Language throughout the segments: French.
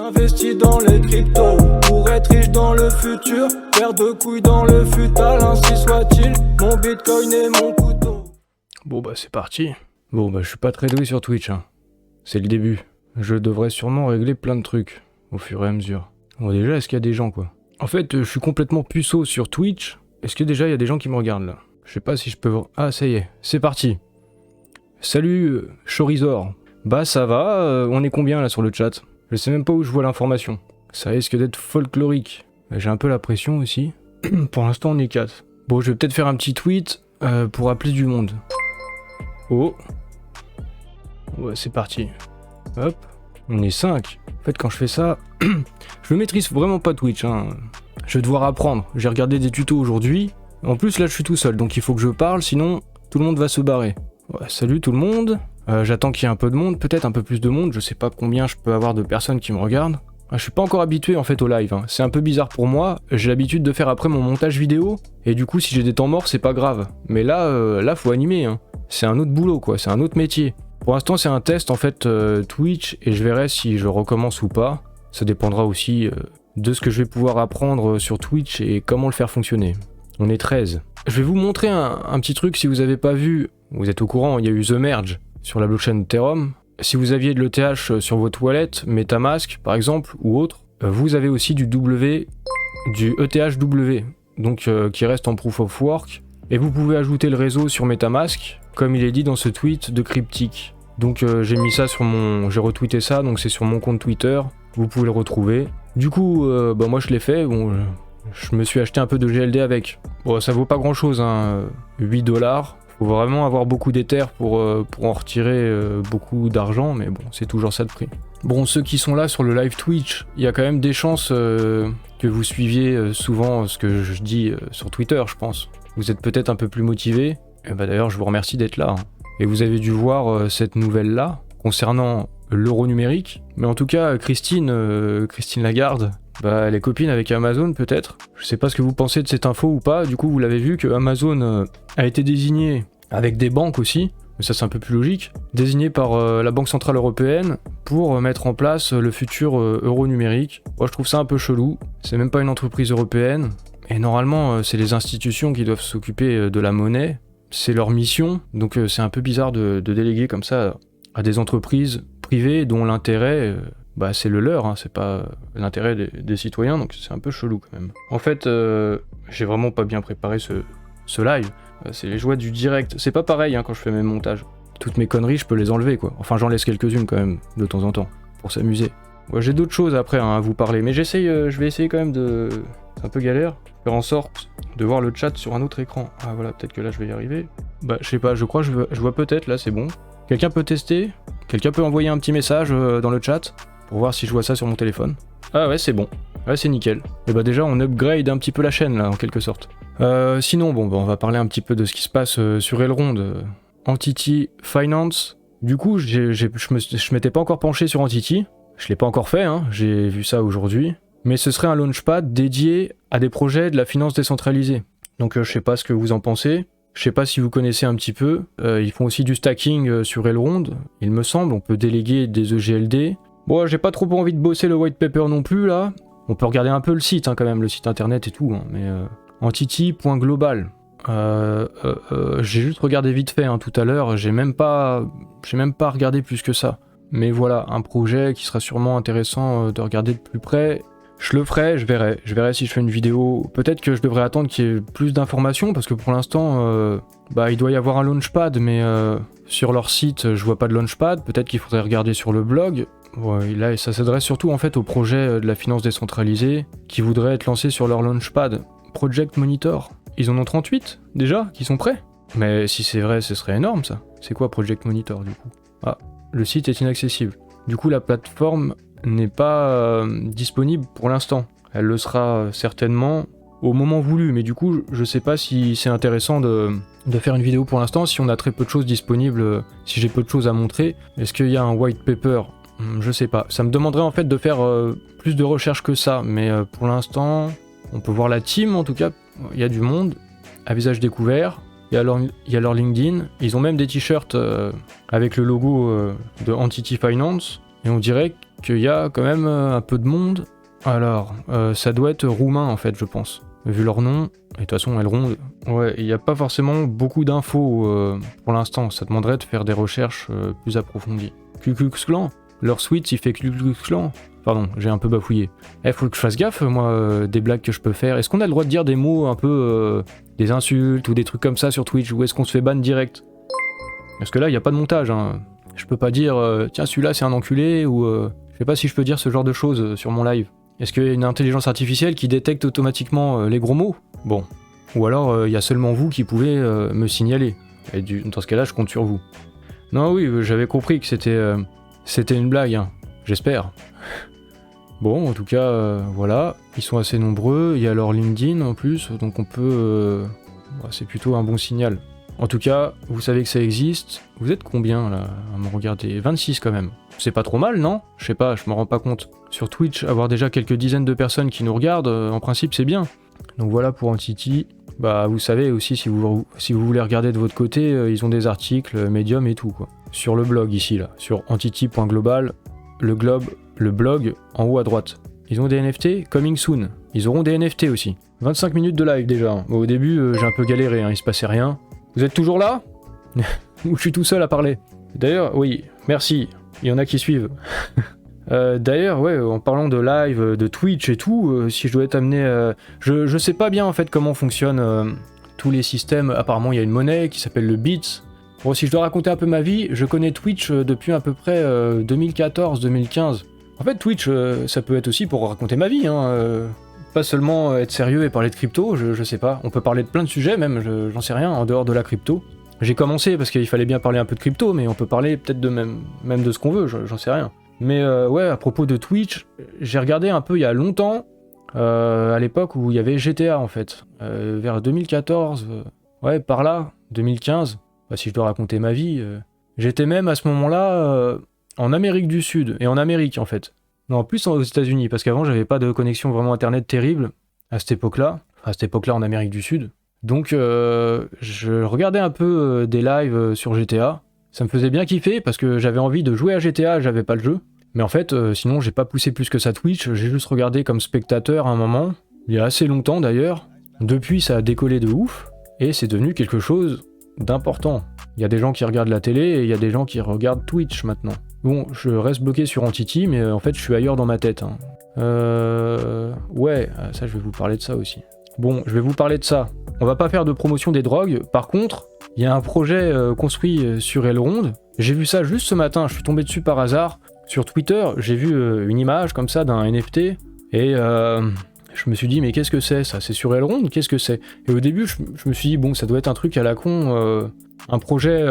J'investis dans les cryptos pour être riche dans le futur. Paire de couilles dans le futal, ainsi soit-il. Mon bitcoin et mon couteau. Bon bah c'est parti. Bon bah je suis pas très doué sur Twitch, hein. C'est le début. Je devrais sûrement régler plein de trucs au fur et à mesure. Bon déjà, est-ce qu'il y a des gens quoi? En fait, je suis complètement puceau sur Twitch. Est-ce que déjà il y a des gens qui me regardent là? Je sais pas si je peux voir. Ah ça y est, c'est parti. Salut Chorizor. Bah ça va, on est combien là sur le chat? Je sais même pas où je vois l'information. Ça risque d'être folklorique. J'ai un peu la pression aussi. Pour l'instant on est 4. Bon, je vais peut-être faire un petit tweet pour appeler du monde. Oh. Ouais, c'est parti. Hop. On est 5. En fait, quand je fais ça, je maîtrise vraiment pas Twitch, hein. Je vais devoir apprendre. J'ai regardé des tutos aujourd'hui. En plus, là, je suis tout seul, donc il faut que je parle, sinon tout le monde va se barrer. Ouais, salut tout le monde. J'attends qu'il y ait un peu de monde, peut-être un peu plus de monde. Je sais pas combien je peux avoir de personnes qui me regardent. Je suis pas encore habitué en fait au live, hein. C'est un peu bizarre pour moi. J'ai l'habitude de faire après mon montage vidéo, et du coup, si j'ai des temps morts, c'est pas grave. Mais là, faut animer, hein. C'est un autre boulot, quoi. C'est un autre métier. Pour l'instant, c'est un test en fait Twitch, et je verrai si je recommence ou pas. Ça dépendra aussi de ce que je vais pouvoir apprendre sur Twitch et comment le faire fonctionner. On est 13. Je vais vous montrer un petit truc si vous avez pas vu. Vous êtes au courant, il y a eu The Merge sur la blockchain Ethereum. Si vous aviez de l'ETH sur votre wallet, MetaMask par exemple, ou autre, vous avez aussi du ETHW, donc qui reste en Proof of Work. Et vous pouvez ajouter le réseau sur MetaMask, comme il est dit dans ce tweet de Cryptic. Donc j'ai mis ça sur j'ai retweeté ça, donc c'est sur mon compte Twitter, vous pouvez le retrouver. Du coup, moi je l'ai fait, bon, je me suis acheté un peu de GLD avec. Bon, ça vaut pas grand chose, hein, $8. Faut vraiment avoir beaucoup d'Ether pour en retirer beaucoup d'argent, mais bon, c'est toujours ça de prix. Bon, ceux qui sont là sur le live Twitch, il y a quand même des chances que vous suiviez souvent ce que je dis sur Twitter, je pense. Vous êtes peut-être un peu plus motivés, et bah d'ailleurs je vous remercie d'être là, hein. Et vous avez dû voir cette nouvelle-là, concernant l'euro numérique. Mais en tout cas, Christine Lagarde, bah, elle est copine avec Amazon peut-être. Je sais pas ce que vous pensez de cette info ou pas. Du coup, vous l'avez vu que Amazon a été désigné avec des banques aussi. Mais ça, c'est un peu plus logique. Désigné par la Banque Centrale Européenne pour mettre en place le futur euro numérique. Moi, je trouve ça un peu chelou. C'est même pas une entreprise européenne. Et normalement, c'est les institutions qui doivent s'occuper de la monnaie. C'est leur mission. Donc, c'est un peu bizarre de déléguer comme ça à des entreprises privées dont l'intérêt... c'est le leur, hein, c'est pas l'intérêt des citoyens, donc c'est un peu chelou quand même. En fait, j'ai vraiment pas bien préparé ce live. C'est les joies du direct. C'est pas pareil hein, quand je fais mes montages. Toutes mes conneries, je peux les enlever quoi. Enfin, j'en laisse quelques-unes quand même, de temps en temps, pour s'amuser. Ouais, j'ai d'autres choses après hein, à vous parler, mais je vais essayer quand même de... C'est un peu galère. Faire en sorte de voir le chat sur un autre écran. Ah voilà, peut-être que là je vais y arriver. Bah, je sais pas, je crois que je vois peut-être, là c'est bon. Quelqu'un peut tester? Quelqu'un peut envoyer un petit message dans le chat? Pour voir si je vois ça sur mon téléphone. Ah ouais, c'est bon. Ouais, c'est nickel. Et bah déjà, on upgrade un petit peu la chaîne, là, en quelque sorte. Sinon, on va parler un petit peu de ce qui se passe sur Elrond. Entity Finance. Du coup, je m'étais pas encore penché sur Entity. Je l'ai pas encore fait, hein. J'ai vu ça aujourd'hui. Mais ce serait un launchpad dédié à des projets de la finance décentralisée. Donc je sais pas ce que vous en pensez. Je sais pas si vous connaissez un petit peu. Ils font aussi du stacking sur Elrond. Il me semble, on peut déléguer des EGLD. Bon, j'ai pas trop envie de bosser le white paper non plus, là. On peut regarder un peu le site, hein, quand même, le site internet et tout, hein, mais... Entity.global. J'ai juste regardé vite fait, hein, tout à l'heure, j'ai même pas regardé plus que ça. Mais voilà, un projet qui sera sûrement intéressant de regarder de plus près. Je le ferai, je verrai si je fais une vidéo. Peut-être que je devrais attendre qu'il y ait plus d'informations, parce que pour l'instant, il doit y avoir un launchpad, mais sur leur site, je vois pas de launchpad. Peut-être qu'il faudrait regarder sur le blog. Ouais, là, ça s'adresse surtout en fait aux projets de la finance décentralisée qui voudraient être lancés sur leur launchpad. Project Monitor. Ils en ont 38 déjà, qui sont prêts. Mais si c'est vrai, ce serait énorme ça. C'est quoi Project Monitor du coup? Ah, le site est inaccessible. Du coup, la plateforme n'est pas disponible pour l'instant. Elle le sera certainement au moment voulu, mais du coup, je sais pas si c'est intéressant de faire une vidéo pour l'instant, si on a très peu de choses disponibles, si j'ai peu de choses à montrer. Est-ce qu'il y a un white paper? Je sais pas. Ça me demanderait en fait de faire plus de recherches que ça, mais pour l'instant, on peut voir la team en tout cas. Il y a du monde, à visage découvert. Il y a leur LinkedIn. Ils ont même des t-shirts avec le logo de Entity Finance. Et on dirait qu'il y a quand même un peu de monde. Alors, ça doit être roumain en fait, je pense. Vu leur nom, et de toute façon elles rondent. Ouais, il n'y a pas forcément beaucoup d'infos pour l'instant, ça demanderait de faire des recherches plus approfondies. Ku Klux Klan, leur suite il fait Ku Klux Klan. Pardon, j'ai un peu bafouillé. Faut que je fasse gaffe, moi, des blagues que je peux faire. Est-ce qu'on a le droit de dire des mots un peu... des insultes ou des trucs comme ça sur Twitch, ou est-ce qu'on se fait ban direct? Parce que là, il n'y a pas de montage, hein. Je peux pas dire, tiens, celui-là c'est un enculé, ou... je sais pas si je peux dire ce genre de choses sur mon live. Est-ce qu'il y a une intelligence artificielle qui détecte automatiquement les gros mots? Bon. Ou alors, il y a seulement vous qui pouvez me signaler. Et dans ce cas-là, je compte sur vous. Non, oui, j'avais compris que c'était une blague, hein. J'espère. Bon, en tout cas, voilà. Ils sont assez nombreux. Il y a leur LinkedIn en plus, donc on peut... c'est plutôt un bon signal. En tout cas, vous savez que ça existe. Vous êtes combien, là, à me regarder? 26 quand même. C'est pas trop mal, non? Je sais pas, je me rends pas compte. Sur Twitch, avoir déjà quelques dizaines de personnes qui nous regardent, en principe, c'est bien. Donc voilà pour Entity. Bah, vous savez aussi, si vous voulez regarder de votre côté, ils ont des articles, Medium et tout, quoi. Sur le blog, ici, là. Sur entity.global, le blog, en haut à droite. Ils ont des NFT? Coming soon. Ils auront des NFT aussi. 25 minutes de live, déjà. Bon, au début, j'ai un peu galéré, hein, il se passait rien. Vous êtes toujours là? Ou je suis tout seul à parler? D'ailleurs, oui, merci. Il y en a qui suivent. D'ailleurs, ouais, en parlant de live, de Twitch et tout, si je dois être amené... je sais pas bien en fait comment fonctionnent tous les systèmes. Apparemment, il y a une monnaie qui s'appelle le Bits. Bon, si je dois raconter un peu ma vie, je connais Twitch depuis à peu près 2014-2015. En fait, Twitch, ça peut être aussi pour raconter ma vie, hein. Pas seulement être sérieux et parler de crypto, je sais pas. On peut parler de plein de sujets même, j'en sais rien, en dehors de la crypto. J'ai commencé parce qu'il fallait bien parler un peu de crypto, mais on peut parler peut-être de même de ce qu'on veut, j'en sais rien. Mais ouais, à propos de Twitch, j'ai regardé un peu il y a longtemps, à l'époque où il y avait GTA en fait. Vers 2014, ouais, par là, 2015, bah, si je dois raconter ma vie. J'étais même à ce moment-là en Amérique du Sud, et en Amérique en fait. Non, en plus aux États-Unis, parce qu'avant j'avais pas de connexion vraiment internet terrible à cette époque-là. Enfin, à cette époque-là en Amérique du Sud. Donc je regardais un peu des lives sur GTA. Ça me faisait bien kiffer parce que j'avais envie de jouer à GTA, j'avais pas le jeu. Mais en fait, sinon j'ai pas poussé plus que ça Twitch, j'ai juste regardé comme spectateur à un moment. Il y a assez longtemps d'ailleurs. Depuis ça a décollé de ouf, et c'est devenu quelque chose d'important. Il y a des gens qui regardent la télé et il y a des gens qui regardent Twitch maintenant. Bon, je reste bloqué sur Entity, mais en fait je suis ailleurs dans ma tête. Hein. Ouais, ça je vais vous parler de ça aussi. Bon, je vais vous parler de ça. On va pas faire de promotion des drogues, par contre, il y a un projet construit sur Elrond. J'ai vu ça juste ce matin, je suis tombé dessus par hasard. Sur Twitter, j'ai vu une image comme ça d'un NFT, et je me suis dit, mais qu'est-ce que c'est ça? C'est sur Elrond? Qu'est-ce que c'est? Et au début, je me suis dit, bon, ça doit être un truc à la con, un projet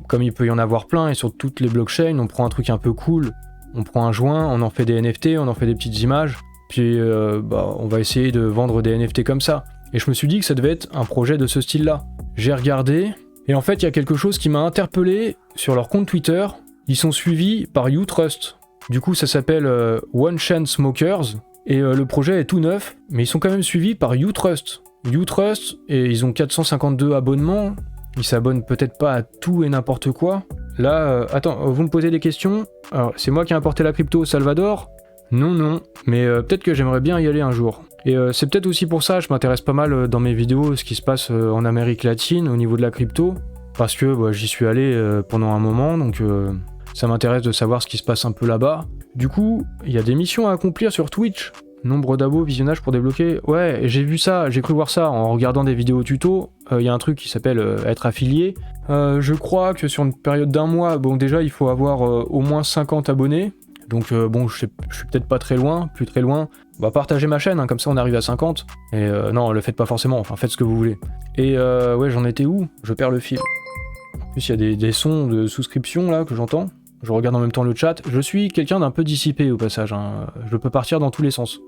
comme il peut y en avoir plein, et sur toutes les blockchains, on prend un truc un peu cool, on prend un joint, on en fait des NFT, on en fait des petites images, puis on va essayer de vendre des NFT comme ça. Et je me suis dit que ça devait être un projet de ce style-là. J'ai regardé, et en fait, il y a quelque chose qui m'a interpellé sur leur compte Twitter. Ils sont suivis par UTrust. Du coup, ça s'appelle One Chance Smokers, et le projet est tout neuf, mais ils sont quand même suivis par UTrust. UTrust, et ils ont 452 abonnements. Ils s'abonnent peut-être pas à tout et n'importe quoi. Là, attends, vous me posez des questions? Alors, c'est moi qui ai importé la crypto au Salvador? Non, mais peut-être que j'aimerais bien y aller un jour. Et c'est peut-être aussi pour ça, je m'intéresse pas mal dans mes vidéos ce qui se passe en Amérique latine au niveau de la crypto, parce que j'y suis allé pendant un moment, donc ça m'intéresse de savoir ce qui se passe un peu là-bas. Du coup, il y a des missions à accomplir sur Twitch. Nombre d'abos, visionnage pour débloquer. Ouais, j'ai vu ça, j'ai cru voir ça en regardant des vidéos tuto. Il y a un truc qui s'appelle être affilié. Je crois que sur une période d'un mois, bon déjà il faut avoir au moins 50 abonnés. Donc bon, je suis peut-être pas très loin, plus très loin. Bah partagez ma chaîne, hein, comme ça on arrive à 50. Et non, le faites pas forcément, enfin faites ce que vous voulez. Et ouais, j'en étais où? Je perds le fil. En plus, il y a des sons de souscription là que j'entends. Je regarde en même temps le chat. Je suis quelqu'un d'un peu dissipé au passage, hein. Je peux partir dans tous les sens.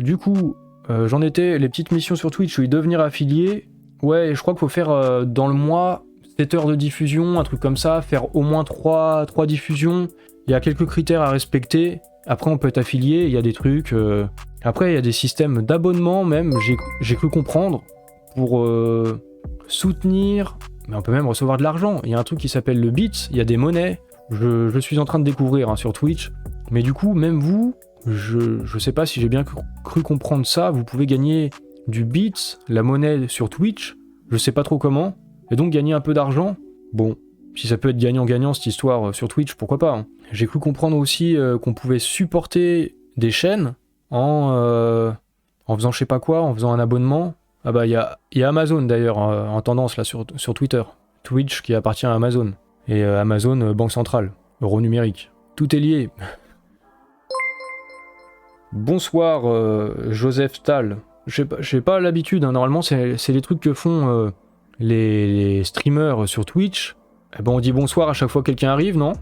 Du coup, j'en étais, les petites missions sur Twitch, oui, devenir affilié. Ouais, je crois qu'il faut faire dans le mois 7 heures de diffusion, un truc comme ça, faire au moins 3 diffusions. Il y a quelques critères à respecter. Après, on peut être affilié, il y a des trucs. Après, il y a des systèmes d'abonnement même, j'ai cru comprendre, pour soutenir. Mais on peut même recevoir de l'argent. Il y a un truc qui s'appelle le Bits, il y a des monnaies. je suis en train de découvrir hein, sur Twitch. Mais du coup, même vous, je sais pas si j'ai bien cru comprendre ça, vous pouvez gagner du bits, la monnaie sur Twitch, je sais pas trop comment, et donc gagner un peu d'argent. Bon, si ça peut être gagnant-gagnant cette histoire sur Twitch, pourquoi pas. Hein. J'ai cru comprendre aussi qu'on pouvait supporter des chaînes en faisant je sais pas quoi, en faisant un abonnement. Ah bah il y a Amazon d'ailleurs en tendance là sur Twitter. Twitch qui appartient à Amazon. Et Amazon, Banque Centrale, euro numérique. Tout est lié. Bonsoir Joseph Stahl. J'ai pas l'habitude, hein. Normalement c'est les trucs que font les streamers sur Twitch. Eh ben on dit bonsoir à chaque fois que quelqu'un arrive, non?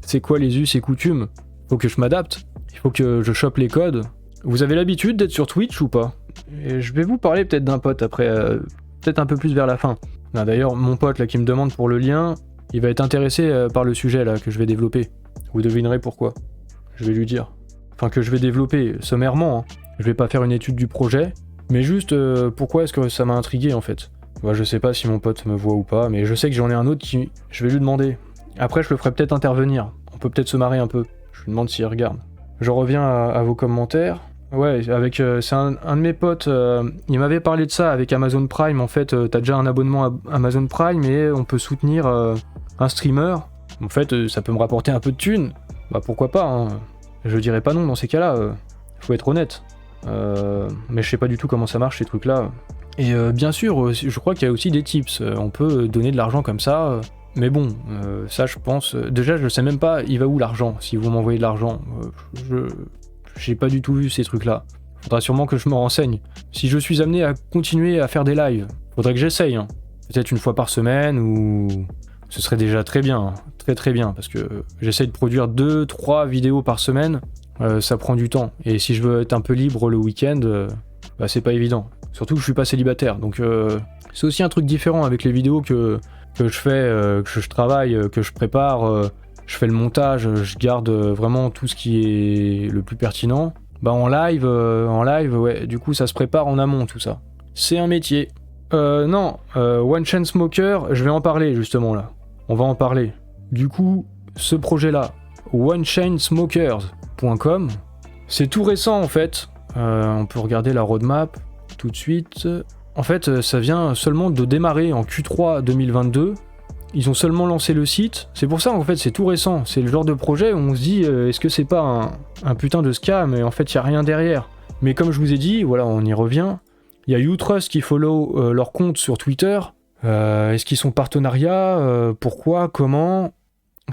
C'est quoi les us et coutumes? Faut que je m'adapte. Il faut que je chope les codes. Vous avez l'habitude d'être sur Twitch ou pas? Et je vais vous parler peut-être d'un pote après, peut-être un peu plus vers la fin. D'ailleurs, mon pote là qui me demande pour le lien, il va être intéressé par le sujet là que je vais développer. Vous devinerez pourquoi. Je vais lui dire. Enfin que je vais développer sommairement. Hein. Je vais pas faire une étude du projet, mais juste pourquoi est-ce que ça m'a intrigué en fait. Moi, je sais pas si mon pote me voit ou pas, mais je sais que j'en ai un autre qui... Je vais lui demander. Après, je le ferai peut-être intervenir. On peut peut-être se marrer un peu. Je lui demande s'il regarde. Je reviens à vos commentaires. Ouais, avec c'est un de mes potes, il m'avait parlé de ça avec Amazon Prime. En fait, t'as déjà un abonnement à Amazon Prime et on peut soutenir un streamer. En fait, ça peut me rapporter un peu de thunes. Bah pourquoi pas, hein. Je dirais pas non dans ces cas-là. Faut être honnête. Mais je sais pas du tout comment ça marche ces trucs-là. Et bien sûr, je crois qu'il y a aussi des tips. On peut donner de l'argent comme ça. Mais bon, ça je pense... déjà, je sais même pas, il va où l'argent, si vous m'envoyez de l'argent. J'ai pas du tout vu ces trucs-là. Faudra sûrement que je me renseigne. Si je suis amené à continuer à faire des lives, faudrait que j'essaye. Hein. Peut-être une fois par semaine, ou... Ce serait déjà très bien. Hein. Très très bien, parce que j'essaye de produire 2-3 vidéos par semaine. Ça prend du temps. Et si je veux être un peu libre le week-end, bah c'est pas évident. Surtout que je suis pas célibataire. Donc c'est aussi un truc différent avec les vidéos que je fais, que je travaille, que je prépare, je fais le montage, je garde vraiment tout ce qui est le plus pertinent. Bah en live, ouais, du coup ça se prépare en amont tout ça. C'est un métier. Non, One Chain Smoker, je vais en parler justement là. On va en parler. Du coup, ce projet-là, onechainsmokers.com, c'est tout récent en fait. On peut regarder la roadmap tout de suite. En fait, ça vient seulement de démarrer en Q3 2022. Ils ont seulement lancé le site. C'est pour ça, en fait, c'est tout récent. C'est le genre de projet où on se dit, est-ce que c'est pas un putain de scam? Mais en fait, il n'y a rien derrière. Mais comme je vous ai dit, voilà, on y revient. Il y a Utrust qui follow leur compte sur Twitter. Est-ce qu'ils sont partenariats? Pourquoi? Comment?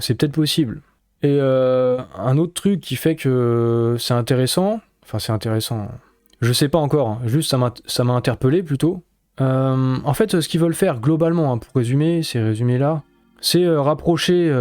C'est peut-être possible. Et un autre truc qui fait que c'est intéressant... Enfin, c'est intéressant... Je sais pas encore, hein. Juste ça m'a interpellé plutôt. En fait, ce qu'ils veulent faire globalement, hein, pour résumer, ces résumés-là, c'est rapprocher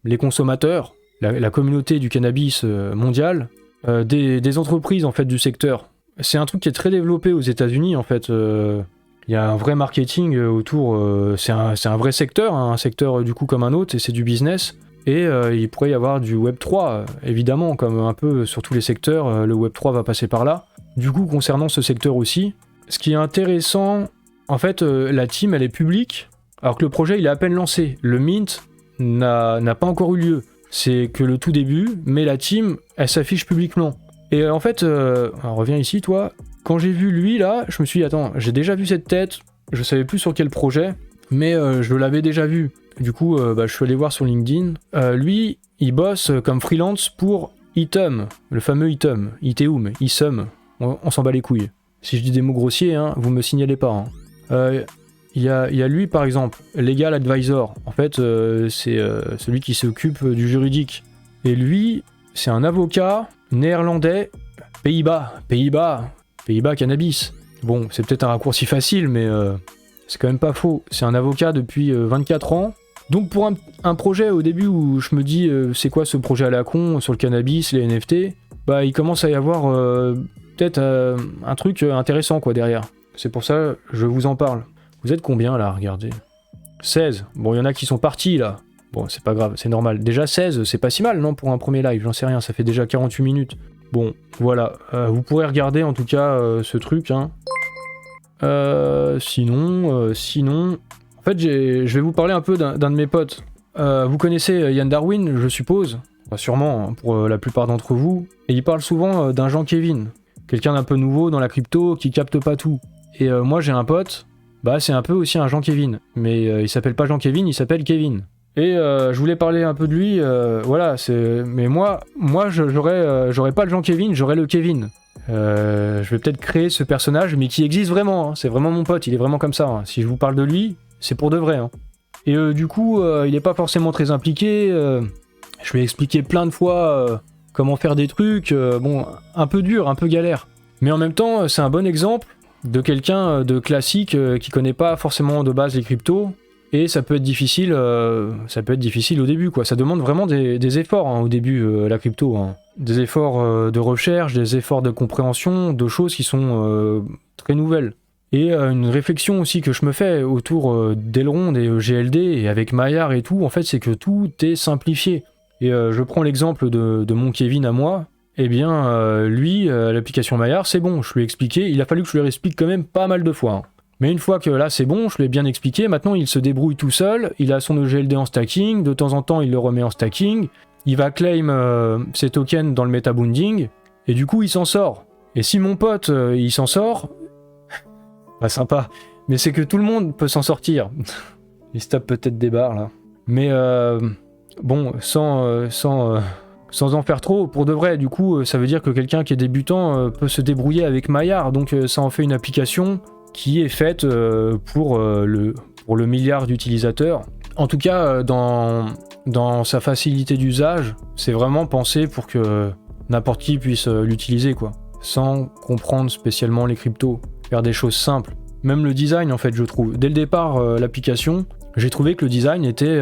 les consommateurs, la communauté du cannabis mondiale, des entreprises en fait du secteur. C'est un truc qui est très développé aux États-Unis en fait. Il y a un vrai marketing autour. C'est un vrai secteur, hein, un secteur du coup comme un autre, et c'est du business. Et il pourrait y avoir du Web3, évidemment, comme un peu sur tous les secteurs, le Web3 va passer par là. Du coup, concernant ce secteur aussi, ce qui est intéressant, en fait, la team, elle est publique, alors que le projet, il est à peine lancé. Le mint n'a pas encore eu lieu. C'est que le tout début, mais la team, elle s'affiche publiquement. Et en fait, reviens ici, toi. Quand j'ai vu lui, là, je me suis dit, attends, j'ai déjà vu cette tête, je savais plus sur quel projet, mais je l'avais déjà vu. Du coup, je suis allé voir sur LinkedIn. Lui, il bosse comme freelance pour Itum, le fameux Itum, Iteum, Isum. On s'en bat les couilles. Si je dis des mots grossiers, hein, vous me signalez pas. Hein. Il y a lui, par exemple, Legal Advisor. En fait, c'est celui qui s'occupe du juridique. Et lui, c'est un avocat néerlandais, Pays-Bas cannabis. Bon, c'est peut-être un raccourci facile, mais c'est quand même pas faux. C'est un avocat depuis 24 ans. Donc pour un projet au début où je me dis c'est quoi ce projet à la con sur le cannabis, les NFT, bah il commence à y avoir peut-être un truc intéressant quoi derrière. C'est pour ça je vous en parle. Vous êtes combien là, regardez? 16. Bon, il y en a qui sont partis là. Bon, c'est pas grave, c'est normal. Déjà 16, c'est pas si mal non pour un premier live, j'en sais rien, ça fait déjà 48 minutes. Bon, voilà, vous pourrez regarder en tout cas ce truc. Hein. Sinon... En fait, je vais vous parler un peu d'un de mes potes. Vous connaissez Yann Darwin, je suppose, enfin, sûrement, hein, pour la plupart d'entre vous, et il parle souvent d'un Jean Kevin, quelqu'un d'un peu nouveau dans la crypto qui capte pas tout. Et moi j'ai un pote, bah c'est un peu aussi un Jean Kevin, mais il s'appelle pas Jean Kevin, il s'appelle Kevin. Et je voulais parler un peu de lui, voilà, mais moi j'aurais pas le Jean Kevin, j'aurais le Kevin. Je vais peut-être créer ce personnage, mais qui existe vraiment, hein. C'est vraiment mon pote, il est vraiment comme ça, hein. Si je vous parle de lui, c'est pour de vrai, hein. Et du coup, il est pas forcément très impliqué, je lui ai expliqué plein de fois comment faire des trucs, bon, un peu dur, un peu galère. Mais en même temps, c'est un bon exemple de quelqu'un de classique qui connaît pas forcément de base les cryptos, et ça peut être difficile au début, quoi. Ça demande vraiment des efforts, hein, au début, la crypto, hein. Des efforts de recherche, des efforts de compréhension, de choses qui sont très nouvelles. Et une réflexion aussi que je me fais autour d'Elrond et GLD et avec Maillard et tout, en fait, c'est que tout est simplifié. Et je prends l'exemple de mon Kevin à moi. Eh bien, lui, l'application Maillard, c'est bon, je lui ai expliqué. Il a fallu que je lui explique quand même pas mal de fois, hein. Mais une fois que là c'est bon, je lui ai bien expliqué, maintenant il se débrouille tout seul, il a son EGLD en stacking, de temps en temps il le remet en stacking, il va claim ses tokens dans le metabounding, et du coup il s'en sort. Et si mon pote il s'en sort, bah sympa, mais c'est que tout le monde peut s'en sortir. Il se tape peut-être des barres là. Mais bon, sans en faire trop, pour de vrai, du coup ça veut dire que quelqu'un qui est débutant peut se débrouiller avec Maillard, donc ça en fait une application qui est faite pour le milliard d'utilisateurs. En tout cas, dans sa facilité d'usage, c'est vraiment pensé pour que n'importe qui puisse l'utiliser, quoi. Sans comprendre spécialement les cryptos. Faire des choses simples. Même le design, en fait, je trouve. Dès le départ, l'application, j'ai trouvé que le design était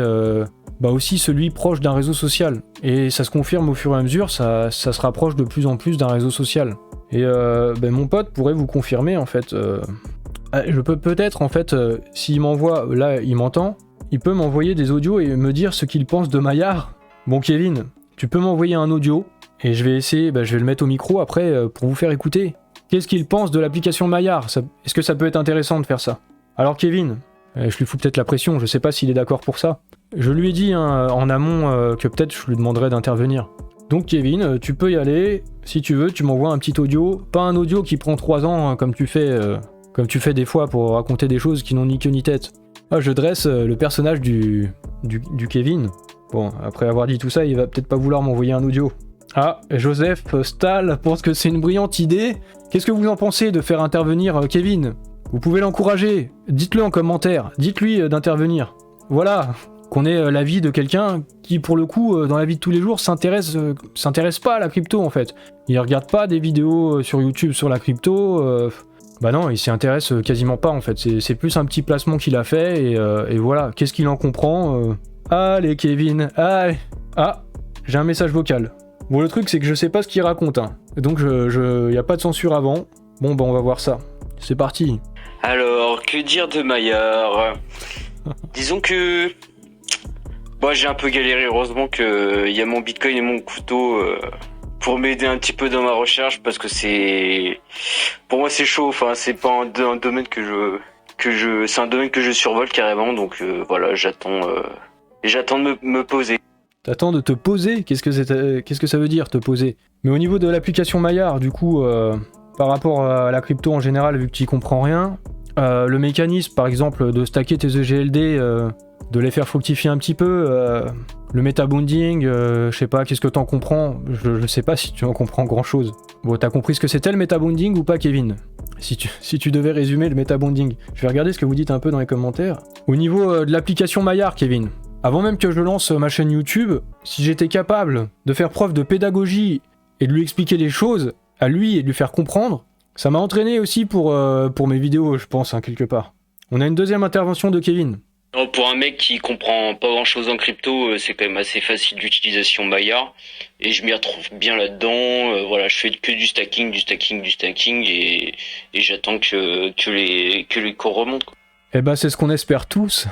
aussi celui proche d'un réseau social. Et ça se confirme au fur et à mesure, ça se rapproche de plus en plus d'un réseau social. Et mon pote pourrait vous confirmer, en fait... je peux peut-être, en fait, s'il m'envoie, là, il m'entend, il peut m'envoyer des audios et me dire ce qu'il pense de Maillard. Bon, Kevin, tu peux m'envoyer un audio, et je vais essayer, je vais le mettre au micro après pour vous faire écouter. Qu'est-ce qu'il pense de l'application Maillard ? Est-ce que ça peut être intéressant de faire ça ? Alors, Kevin, je lui fous peut-être la pression, je sais pas s'il est d'accord pour ça. Je lui ai dit en amont que peut-être je lui demanderais d'intervenir. Donc, Kevin, tu peux y aller, si tu veux, tu m'envoies un petit audio, pas un audio qui prend 3 ans, hein, comme tu fais des fois pour raconter des choses qui n'ont ni queue ni tête. Ah, je dresse le personnage du Kevin. Bon, après avoir dit tout ça, il va peut-être pas vouloir m'envoyer un audio. Ah, Joseph Stahl pense que c'est une brillante idée. Qu'est-ce que vous en pensez de faire intervenir Kevin ? Vous pouvez l'encourager. Dites-le en commentaire. Dites-lui d'intervenir. Voilà, qu'on ait l'avis de quelqu'un qui, pour le coup, dans la vie de tous les jours, s'intéresse pas à la crypto, en fait. Il regarde pas des vidéos sur YouTube sur la crypto... Bah non, il s'y intéresse quasiment pas en fait, c'est plus un petit placement qu'il a fait et voilà, qu'est-ce qu'il en comprend Allez Kevin, allez. Ah, j'ai un message vocal. Bon, le truc c'est que je sais pas ce qu'il raconte, hein. Donc y a pas de censure avant. Bon on va voir ça. C'est parti. Alors, que dire de Maillard ? Disons que... Moi j'ai un peu galéré, heureusement qu'il y a mon bitcoin et mon couteau... pour m'aider un petit peu dans ma recherche, parce que pour moi c'est chaud, enfin c'est pas un domaine c'est un domaine que je survole carrément, donc voilà, j'attends de me poser. T'attends de te poser ? Qu'est-ce que ça veut dire, te poser ? Mais au niveau de l'application Maillard, du coup, par rapport à la crypto en général, vu que tu y comprends rien, le mécanisme, par exemple, de stacker tes EGLD, de les faire fructifier un petit peu, le metabounding, je sais pas, qu'est-ce que t'en comprends ? Je sais pas si tu en comprends grand-chose. Bon, t'as compris ce que c'était le metabounding ou pas, Kevin ? Si tu devais résumer le metabounding. Je vais regarder ce que vous dites un peu dans les commentaires. Au niveau de l'application Maillard, Kevin, avant même que je lance ma chaîne YouTube, si j'étais capable de faire preuve de pédagogie et de lui expliquer les choses à lui et de lui faire comprendre, ça m'a entraîné aussi pour mes vidéos, je pense, hein, quelque part. On a une deuxième intervention de Kevin. Non, pour un mec qui comprend pas grand chose en crypto, c'est quand même assez facile d'utilisation Maillard, et je m'y retrouve bien là-dedans. Voilà, je fais que du stacking, et j'attends que les cours remontent, quoi. Eh ben c'est ce qu'on espère tous.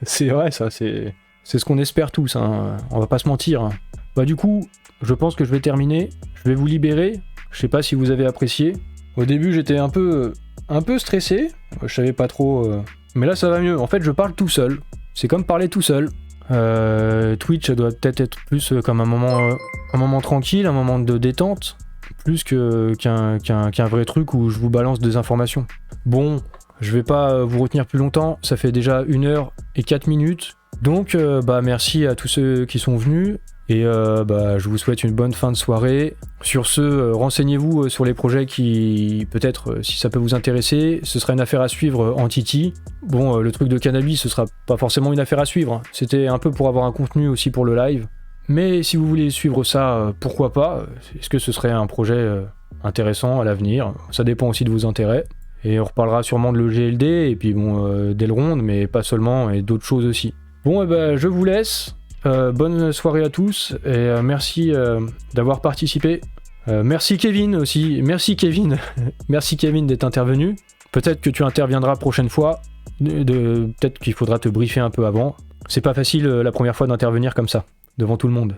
C'est vrai ça, c'est ce qu'on espère tous, hein. On va pas se mentir, hein. Bah du coup, je pense que je vais terminer. Je vais vous libérer. Je sais pas si vous avez apprécié. Au début j'étais un peu stressé. Je savais pas trop... Mais là ça va mieux. En fait je parle tout seul. C'est comme parler tout seul. Twitch, ça doit peut-être être plus comme un moment tranquille, un moment de détente, plus qu'un vrai truc où je vous balance des informations. Bon, je vais pas vous retenir plus longtemps, ça fait déjà 1h04. Donc merci à tous ceux qui sont venus et je vous souhaite une bonne fin de soirée. Sur ce, renseignez-vous sur les projets qui, peut-être, si ça peut vous intéresser, ce sera une affaire à suivre en Titi. Bon, le truc de cannabis, ce sera pas forcément une affaire à suivre, hein. C'était un peu pour avoir un contenu aussi pour le live. Mais si vous voulez suivre ça, pourquoi pas? Est-ce que ce serait un projet intéressant à l'avenir? Ça dépend aussi de vos intérêts. Et on reparlera sûrement de l'EGLD et puis d'Elrond, mais pas seulement, et d'autres choses aussi. Bon, je vous laisse. Bonne soirée à tous et merci d'avoir participé. Merci Kevin aussi. Merci Kevin. Merci Kevin d'être intervenu. Peut-être que tu interviendras prochaine fois. Peut-être qu'il faudra te briefer un peu avant. C'est pas facile la première fois d'intervenir comme ça, devant tout le monde.